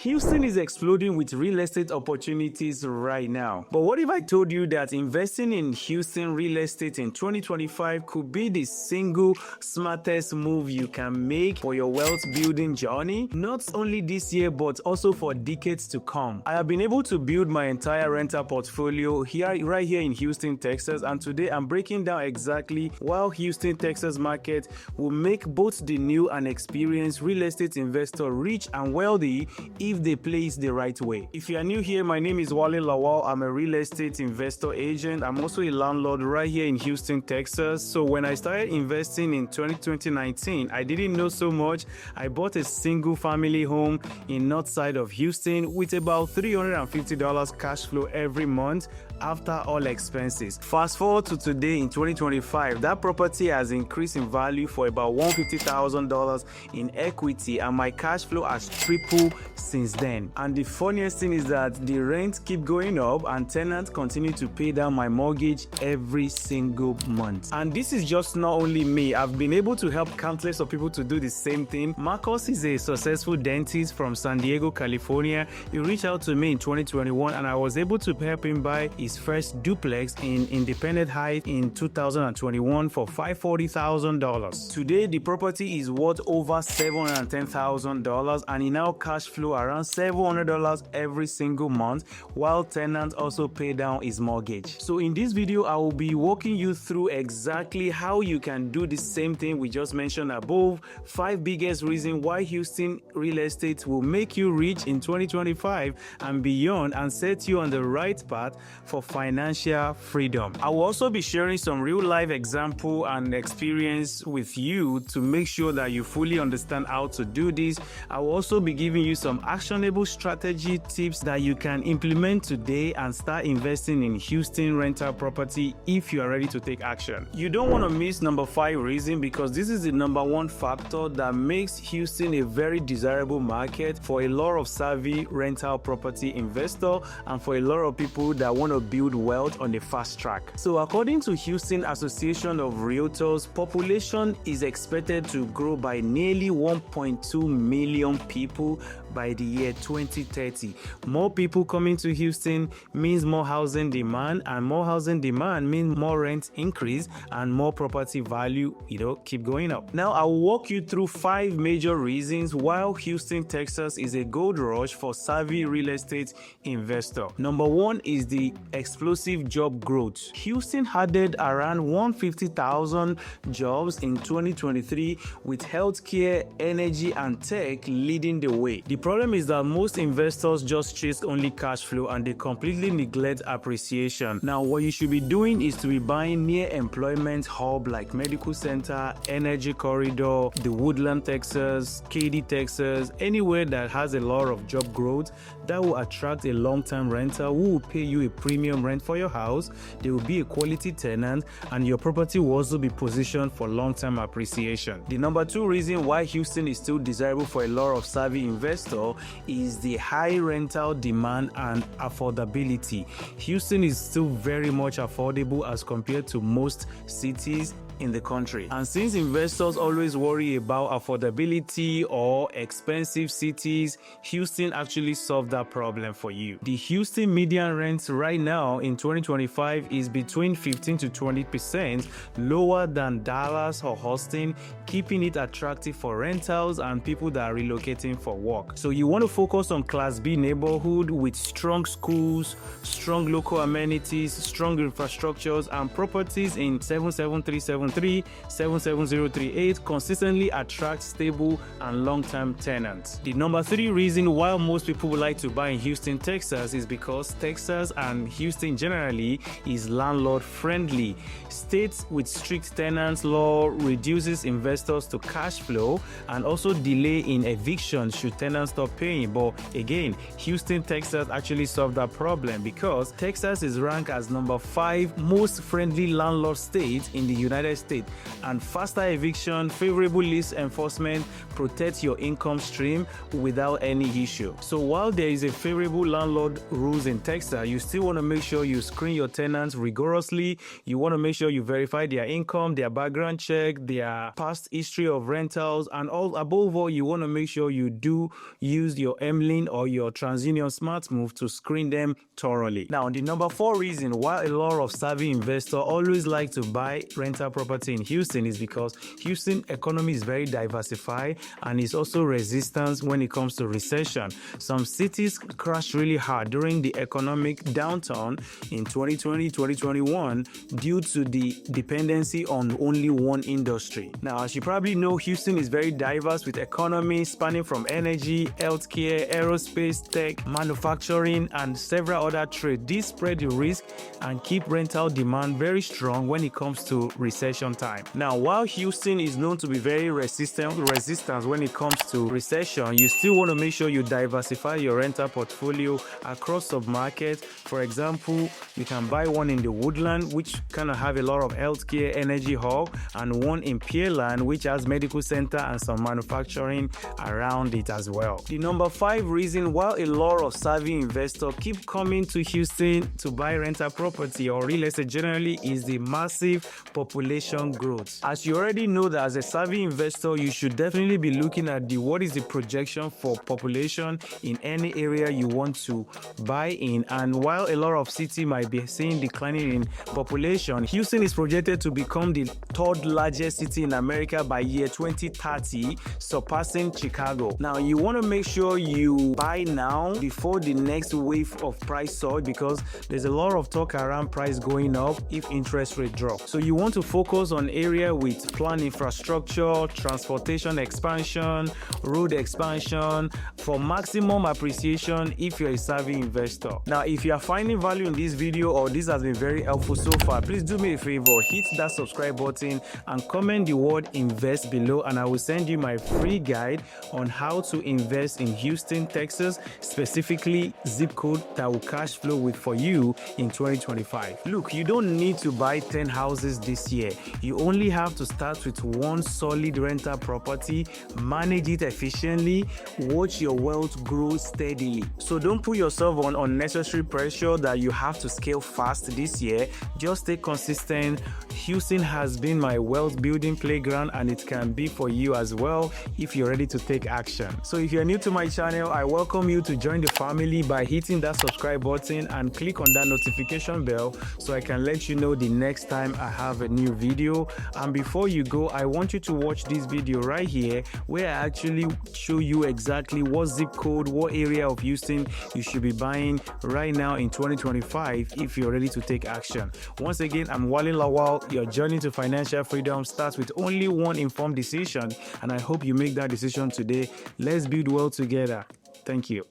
Houston is exploding with real estate opportunities right now. But what if I told you that investing in Houston real estate in 2025 could be the single smartest move you can make for your wealth building journey? Not only this year, but also for decades to come. I have been able to build my entire rental portfolio right here in Houston, Texas, and today I'm breaking down exactly why Houston, Texas market will make both the new and experienced real estate investor rich and wealthy if they play it the right way. If you are new here, my name is Wale Lawal. I'm a real estate investor agent. I'm also a landlord right here in Houston, Texas. So when I started investing in 2019, I didn't know so much. I bought a single family home in north side of Houston with about $350 cash flow every month after all expenses. Fast forward to today in 2025, that property has increased in value for about $150,000 in equity, and my cash flow has tripled since then. And the funniest thing is that the rent keep going up and tenants continue to pay down my mortgage every single month. And this is just not only me. I've been able to help countless of people to do the same thing. Marcos is a successful dentist from San Diego, California. He reached out to me in 2021 and I was able to help him buy his first duplex in Independent Heights in 2021 for $540,000. Today, the property is worth over $710,000 and he now cash flow around $700 every single month, while tenants also pay down his mortgage. So in this video, I will be walking you through exactly how you can do the same thing we just mentioned above. 5 biggest reasons why Houston real estate will make you rich in 2025 and beyond and set you on the right path for financial freedom. I will also be sharing some real life example and experience with you to make sure that you fully understand how to do this. I will also be giving you some actionable strategy tips that you can implement today and start investing in Houston rental property if you are ready to take action. You don't want to miss number 5 reason, because this is the number 1 factor that makes Houston a very desirable market for a lot of savvy rental property investor and for a lot of people that want to build wealth on a fast track. So according to Houston Association of Realtors, population is expected to grow by nearly 1.2 million people by the year 2030. More people coming to Houston means more housing demand, and more housing demand means more rent increase and more property value, keep going up. Now I'll walk you through 5 major reasons why Houston, Texas is a gold rush for savvy real estate investor. Number 1 is the explosive job growth. Houston added around 150,000 jobs in 2023, with healthcare, energy, and tech leading the way. The problem is that most investors just chase only cash flow and they completely neglect appreciation. Now, what you should be doing is to be buying near employment hub like Medical Center, Energy Corridor, the Woodland, Texas, Katy, Texas, anywhere that has a lot of job growth that will attract a long-term renter who will pay you a premium rent for your house. They will be a quality tenant and your property will also be positioned for long-term appreciation. The number 2 reason why Houston is still desirable for a lot of savvy investors is the high rental demand and affordability. Houston is still very much affordable as compared to most cities in the country. And since investors always worry about affordability or expensive cities, Houston actually solved that problem for you. The Houston median rent right now in 2025 is between 15 to 20% lower than Dallas or Austin, keeping it attractive for rentals and people that are relocating for work. So you want to focus on Class B neighborhood with strong schools, strong local amenities, strong infrastructures, and properties in 77373, 77038 consistently attract stable and long-term tenants. The number 3 reason why most people would like to buy in Houston, Texas is because Texas and Houston generally is landlord-friendly. States with strict tenants law reduces investors to cash flow and also delay in eviction should tenants stop paying. But again, Houston, Texas actually solved that problem because Texas is ranked as number 5 most friendly landlord state in the United estate, and faster eviction, favorable lease enforcement protect your income stream without any issue. So while there is a favorable landlord rules in Texas, you still want to make sure you screen your tenants rigorously. You want to make sure you verify their income, their background check, their past history of rentals, and above all, you want to make sure you do use your MLIN or your TransUnion Smart Move to screen them thoroughly. Now, the number 4 reason why a lot of savvy investors always like to buy rental property in Houston is because Houston economy is very diversified and is also resistant when it comes to recession. Some cities crashed really hard during the economic downturn in 2020, 2021 due to the dependency on only one industry. Now, as you probably know, Houston is very diverse with economy spanning from energy, healthcare, aerospace, tech, manufacturing, and several other trades. This spread the risk and keep rental demand very strong when it comes to recession time. Now, while Houston is known to be very resistant when it comes to recession, you still want to make sure you diversify your rental portfolio across submarkets. For example, you can buy one in the Woodland, which kind of have a lot of healthcare energy hub, and one in Pearland, which has medical center and some manufacturing around it as well. The number 5 reason why a lot of savvy investors keep coming to Houston to buy rental property or real estate generally is the massive population growth. As you already know that as a savvy investor, you should definitely be looking at what is the projection for population in any area you want to buy in. And while a lot of cities might be seeing declining in population, Houston is projected to become the 3rd largest city in America by year 2030, surpassing Chicago. Now, you want to make sure you buy now before the next wave of price surge, because there's a lot of talk around price going up if interest rate drop. So you want to focus on area with planned infrastructure, transportation expansion, road expansion for maximum appreciation if you're a savvy investor. Now, if you are finding value in this video or this has been very helpful so far, please do me a favor, hit that subscribe button and comment the word invest below, and I will send you my free guide on how to invest in Houston, Texas, specifically zip code that will cash flow with for you in 2025. Look, you don't need to buy 10 houses this year. You only have to start with one solid rental property, manage it efficiently, watch your wealth grow steadily. So don't put yourself on unnecessary pressure that you have to scale fast this year. Just stay consistent. Houston has been my wealth building playground, and it can be for you as well if you're ready to take action. So if you're new to my channel, I welcome you to join the family by hitting that subscribe button and click on that notification bell so I can let you know the next time I have a new video. And before you go, I want you to watch this video right here where I actually show you exactly what zip code, what area of Houston you should be buying right now in 2025 if you're ready to take action. Once again, I'm Wale Lawal. Your journey to financial freedom starts with only one informed decision, and I hope you make that decision today. Let's build wealth together. Thank you.